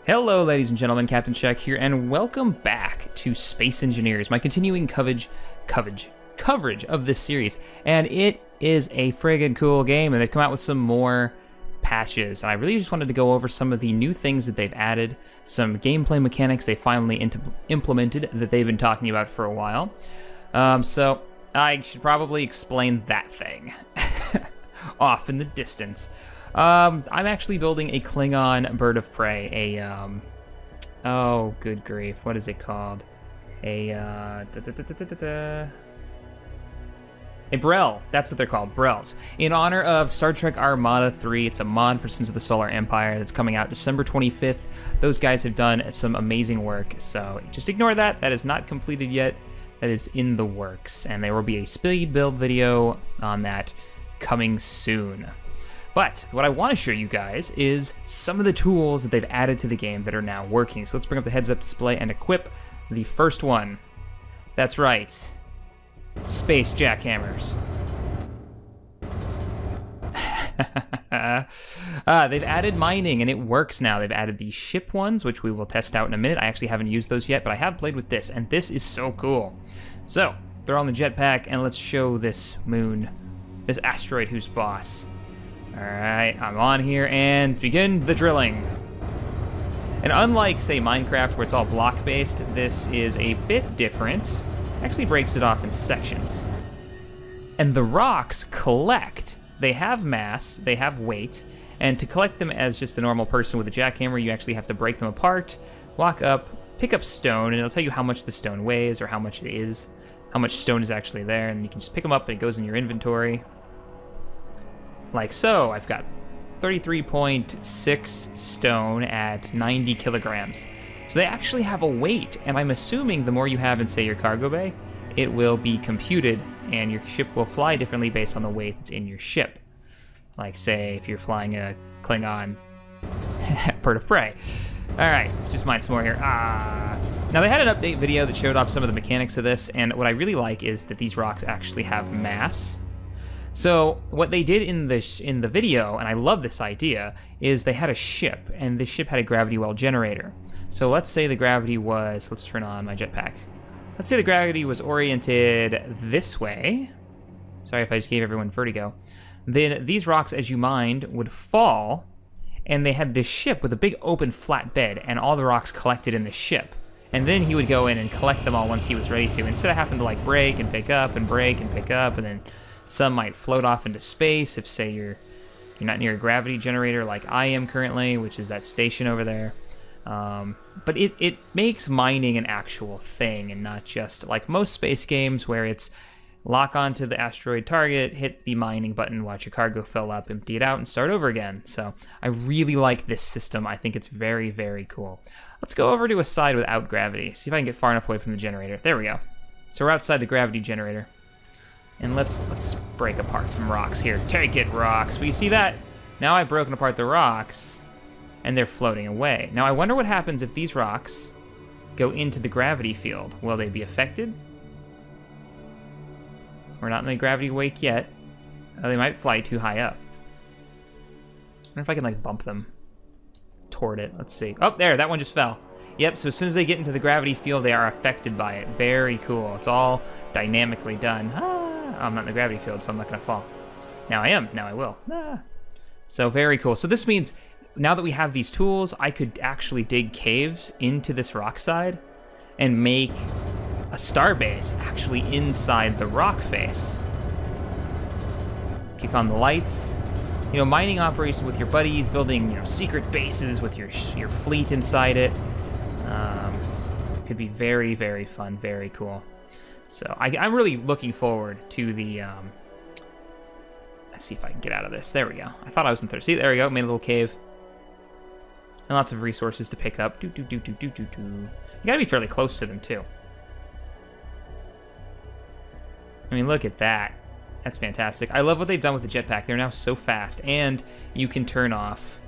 Hello ladies and gentlemen, CaptainShack here, and welcome back to Space Engineers, my continuing coverage of this series. And it is a friggin' cool game, and they've come out with some more patches. And I really just wanted to go over some of the new things that they've added, some gameplay mechanics they finally implemented that they've been talking about for a while. So I should probably explain that thing off in the distance. I'm actually building a Klingon bird of prey, oh, good grief, what is it called? A Brel, that's what they're called, Brels. In honor of Star Trek Armada 3, it's a mod for Sins of the Solar Empire that's coming out December 25th. Those guys have done some amazing work, so just ignore that. That is not completed yet. That is in the works, and there will be a speed build video on that coming soon. But what I want to show you guys is some of the tools that they've added to the game that are now working. So let's bring up the heads-up display and equip the first one. That's right, Space Jackhammers. They've added mining, and it works now. They've added the ship ones, which we will test out in a minute. I actually haven't used those yet, but I have played with this, and this is so cool. So, throw on the jetpack, and let's show this moon, this asteroid who's boss. Alright, I'm on here, and begin the drilling. And unlike, say, Minecraft, where it's all block-based, this is a bit different. Actually breaks it off in sections. And the rocks collect. They have mass, they have weight, and to collect them as just a normal person with a jackhammer, you actually have to break them apart, walk up, pick up stone, and it'll tell you how much the stone weighs or how much it is, how much stone is actually there, and you can just pick them up and it goes in your inventory. Like so. I've got 33.6 stone at 90 kilograms. So they actually have a weight, and I'm assuming the more you have in, say, your cargo bay, it will be computed, and your ship will fly differently based on the weight that's in your ship. Like, say, if you're flying a Klingon bird of prey. Alright, let's just mine some more here. Now, they had an update video that showed off some of the mechanics of this, and what I really like is that these rocks actually have mass. So what they did in the video, and I love this idea, is they had a ship, and this ship had a gravity well generator. So let's say the gravity was, let's turn on my jetpack. Let's say the gravity was oriented this way. Sorry if I just gave everyone vertigo. Then these rocks, as you mined, would fall, and they had this ship with a big open flat bed, and all the rocks collected in the ship. And then he would go in and collect them all once he was ready to, instead of having to like break and pick up and break and pick up, and then some might float off into space if, say, you're not near a gravity generator like I am currently, which is that station over there. But it makes mining an actual thing, and not just like most space games where it's lock onto the asteroid target, hit the mining button, watch your cargo fill up, empty it out, and start over again. So I really like this system. I think it's very, very cool. Let's go over to a side without gravity. See if I can get far enough away from the generator. There we go. So we're outside the gravity generator. And let's break apart some rocks here. Take it, rocks. Well, you see that? Now I've broken apart the rocks, and they're floating away. Now I wonder what happens if these rocks go into the gravity field. Will they be affected? We're not in the gravity wake yet. Oh, they might fly too high up. I wonder if I can like bump them toward it. Let's see. Oh, there, that one just fell. Yep, so as soon as they get into the gravity field, they are affected by it. Very cool. It's all dynamically done. I'm not in the gravity field, so I'm not gonna fall. Now I am, now I will. So very cool. So this means now that we have these tools, I could actually dig caves into this rock side and make a starbase actually inside the rock face. Kick on the lights. You know, mining operations with your buddies, building, you know, secret bases with your fleet inside it. Could be very, very fun, very cool. So I'm really looking forward to the, let's see if I can get out of this. There we go. I thought I was in there. See, there we go, made a little cave. And lots of resources to pick up. You gotta be fairly close to them, too. I mean, look at that. That's fantastic. I love what they've done with the jetpack. They're now so fast, and you can turn off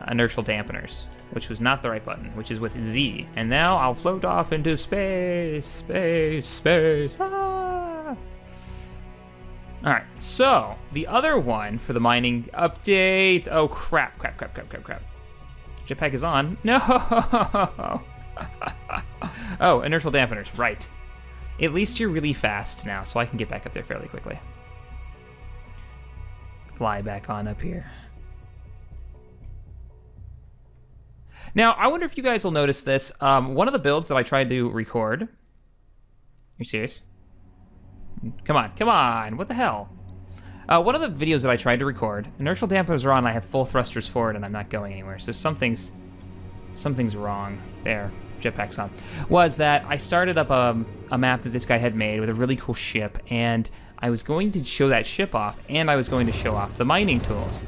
inertial dampeners, which was not the right button, which is with Z. And now I'll float off into space, space, space. Ah! All right, so the other one for the mining update. Oh, crap. Jetpack is on. No! Oh, inertial dampeners, right. At least you're really fast now, so I can get back up there fairly quickly. Fly back on up here. Now, I wonder if you guys will notice this. One of the builds that I tried to record... Are you serious? Come on, what the hell? One of the videos that I tried to record, inertial dampeners are on, I have full thrusters forward, and I'm not going anywhere, so something's wrong. There, jetpack's on. Was that I started up a map that this guy had made with a really cool ship, and I was going to show that ship off, and I was going to show off the mining tools.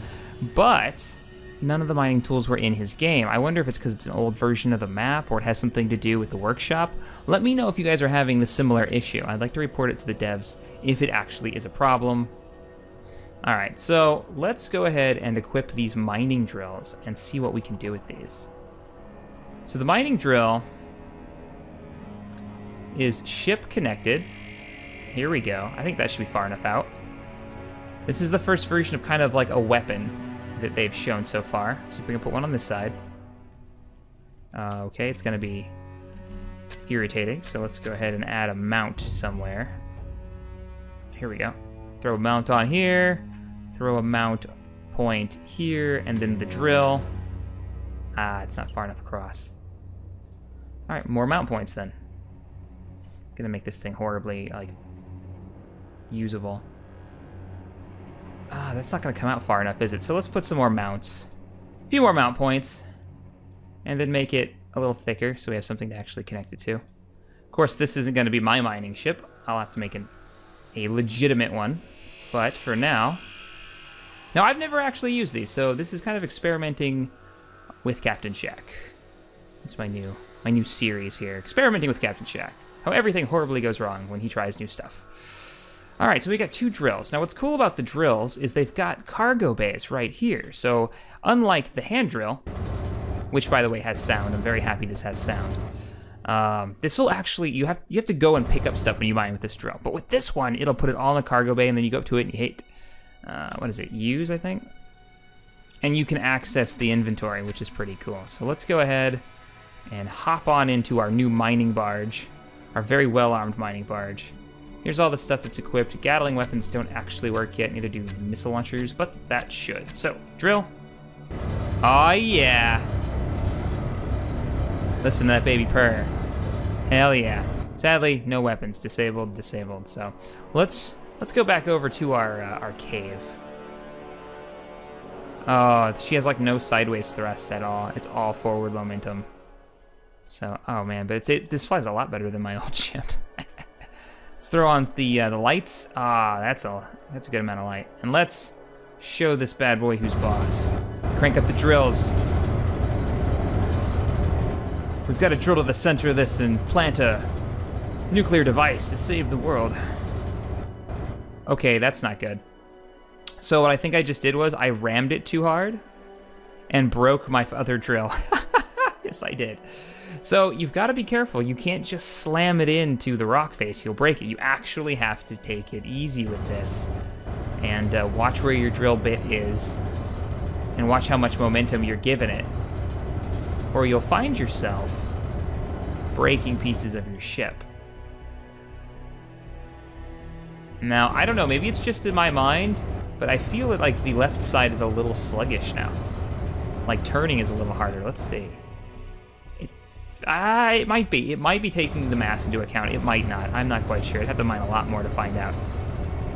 But none of the mining tools were in his game. I wonder if it's because it's an old version of the map, or it has something to do with the workshop. Let me know if you guys are having the similar issue. I'd like to report it to the devs if it actually is a problem. All right, so let's go ahead and equip these mining drills and see what we can do with these. So the mining drill is ship connected. Here we go. I think that should be far enough out. This is the first version of kind of like a weapon that they've shown so far. See if we can put one on this side. Okay, it's gonna be irritating, so let's go ahead and add a mount somewhere. Here we go. Throw a mount on here, throw a mount point here, and then the drill. Ah, it's not far enough across. All right, more mount points then. Gonna make this thing horribly, like, usable. Ah, that's not gonna come out far enough, is it? So let's put some more mounts. A few more mount points. And then make it a little thicker so we have something to actually connect it to. Of course, this isn't gonna be my mining ship. I'll have to make a legitimate one. But for now... Now, I've never actually used these, so this is kind of experimenting with CaptainShack. It's my new series here. Experimenting with CaptainShack. How everything horribly goes wrong when he tries new stuff. All right, so we got 2 drills. Now, what's cool about the drills is they've got cargo bays right here. So, unlike the hand drill, which, by the way, has sound. I'm very happy this has sound. This will actually, you have to go and pick up stuff when you mine with this drill. But with this one, it'll put it all in the cargo bay, and then you go up to it and you hit, what is it, use, I think? And you can access the inventory, which is pretty cool. So let's go ahead and hop on into our new mining barge, our very well-armed mining barge. Here's all the stuff that's equipped. Gatling weapons don't actually work yet, neither do missile launchers, but that should. So, drill. Oh yeah. Listen to that baby purr. Hell yeah. Sadly, no weapons. Disabled. So, let's go back over to our cave. Oh, she has like no sideways thrust at all. It's all forward momentum. So, oh man, but this flies a lot better than my old ship. Let's throw on the lights. Ah, that's a good amount of light. And let's show this bad boy who's boss. Crank up the drills. We've got to drill to the center of this and plant a nuclear device to save the world. Okay, that's not good. So what I think I just did was I rammed it too hard and broke my other drill. Yes, I did. So you've got to be careful. You can't just slam it into the rock face. You'll break it. You actually have to take it easy with this and watch where your drill bit is and watch how much momentum you're giving it, or you'll find yourself breaking pieces of your ship. Now, I don't know, maybe it's just in my mind, but I feel it like the left side is a little sluggish now. Like turning is a little harder. Let's see. It might be. It might be taking the mass into account. It might not. I'm not quite sure. I'd have to mine a lot more to find out.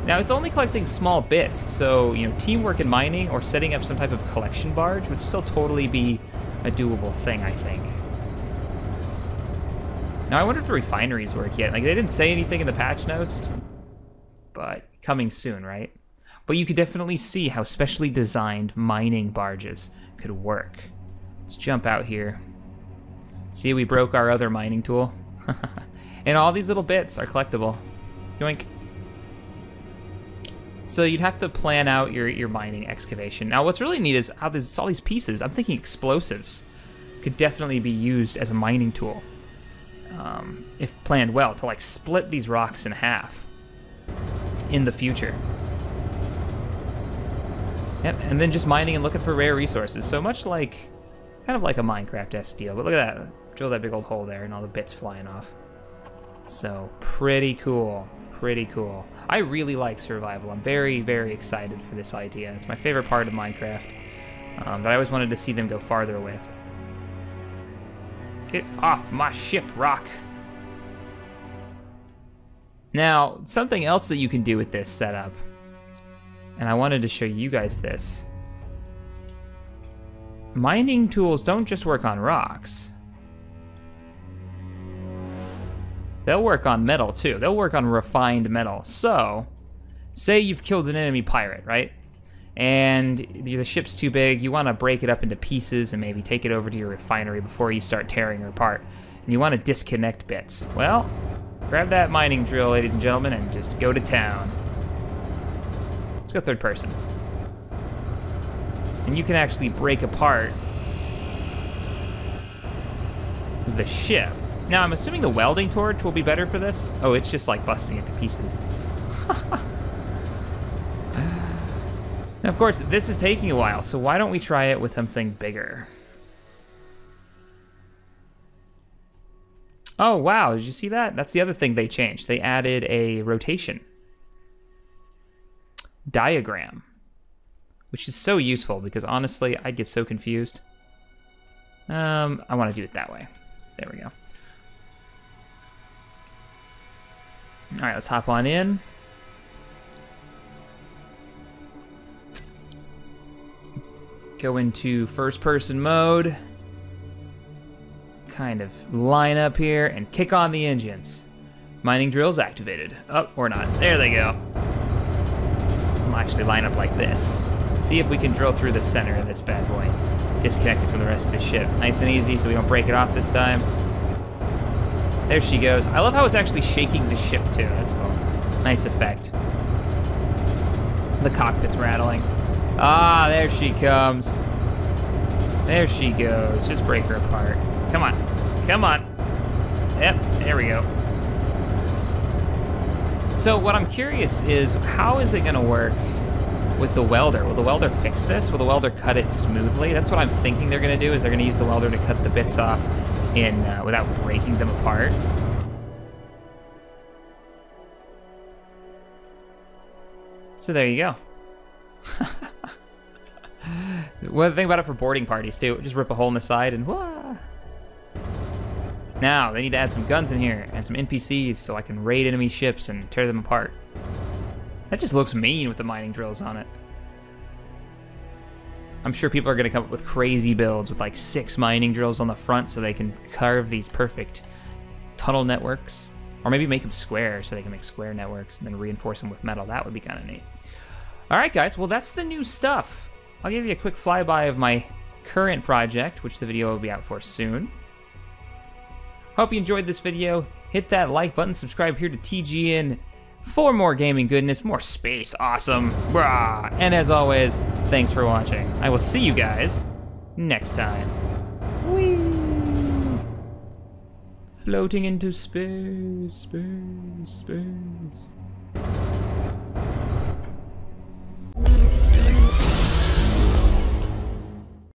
Now, it's only collecting small bits, so, you know, teamwork in mining or setting up some type of collection barge would still totally be a doable thing, I think. Now, I wonder if the refineries work yet. Like, they didn't say anything in the patch notes, but coming soon, right? But you could definitely see how specially designed mining barges could work. Let's jump out here. See, we broke our other mining tool. And all these little bits are collectible. Yoink. So you'd have to plan out your mining excavation. Now what's really neat is how there's all these pieces. I'm thinking explosives could definitely be used as a mining tool. If planned well, to like split these rocks in half in the future. Yep, and then just mining and looking for rare resources. So much like, kind of like a Minecraft-esque deal. But look at that. Drill that big old hole there and all the bits flying off. So, pretty cool. Pretty cool. I really like survival. I'm very, very excited for this idea. It's my favorite part of Minecraft that I always wanted to see them go farther with. Get off my ship, Rock. Now, something else that you can do with this setup, and I wanted to show you guys this. Mining tools don't just work on rocks. They'll work on metal too. They'll work on refined metal. So, say you've killed an enemy pirate, right? And the ship's too big, you want to break it up into pieces and maybe take it over to your refinery before you start tearing her apart. And you want to disconnect bits. Well, grab that mining drill, ladies and gentlemen, and just go to town. Let's go third person. And you can actually break apart the ship. Now, I'm assuming the welding torch will be better for this. Oh, it's just like busting it to pieces. Now, of course, this is taking a while, so why don't we try it with something bigger? Oh, wow, did you see that? That's the other thing they changed. They added a rotation diagram, which is so useful because honestly, I'd get so confused. I want to do it that way. There we go. All right, let's hop on in. Go into first-person mode. Kind of line up here and kick on the engines. Mining drills activated. Oh, or not. There they go. I'll actually line up like this. See if we can drill through the center of this bad boy. Disconnect it from the rest of the ship. Nice and easy so we don't break it off this time. There she goes. I love how it's actually shaking the ship too. That's cool. Nice effect. The cockpit's rattling. Ah, there she comes. There she goes. Just break her apart. Come on. Come on. Yep, there we go. So what I'm curious is, how is it gonna work with the welder? Will the welder fix this? Will the welder cut it smoothly? That's what I'm thinking they're gonna do, is they're gonna use the welder to cut the bits off in without breaking them apart. So there you go. One thing about it for boarding parties too, just rip a hole in the side and wah. Now, they need to add some guns in here and some NPCs so I can raid enemy ships and tear them apart. That just looks mean with the mining drills on it. I'm sure people are gonna come up with crazy builds with like 6 mining drills on the front so they can carve these perfect tunnel networks. Or maybe make them square so they can make square networks and then reinforce them with metal. That would be kind of neat. All right, guys, well, that's the new stuff. I'll give you a quick flyby of my current project, which the video will be out for soon. Hope you enjoyed this video. Hit that like button, subscribe here to TGN for more gaming goodness, more space awesome. Brah. And as always, thanks for watching. I will see you guys next time. Whee! Floating into space, space, space.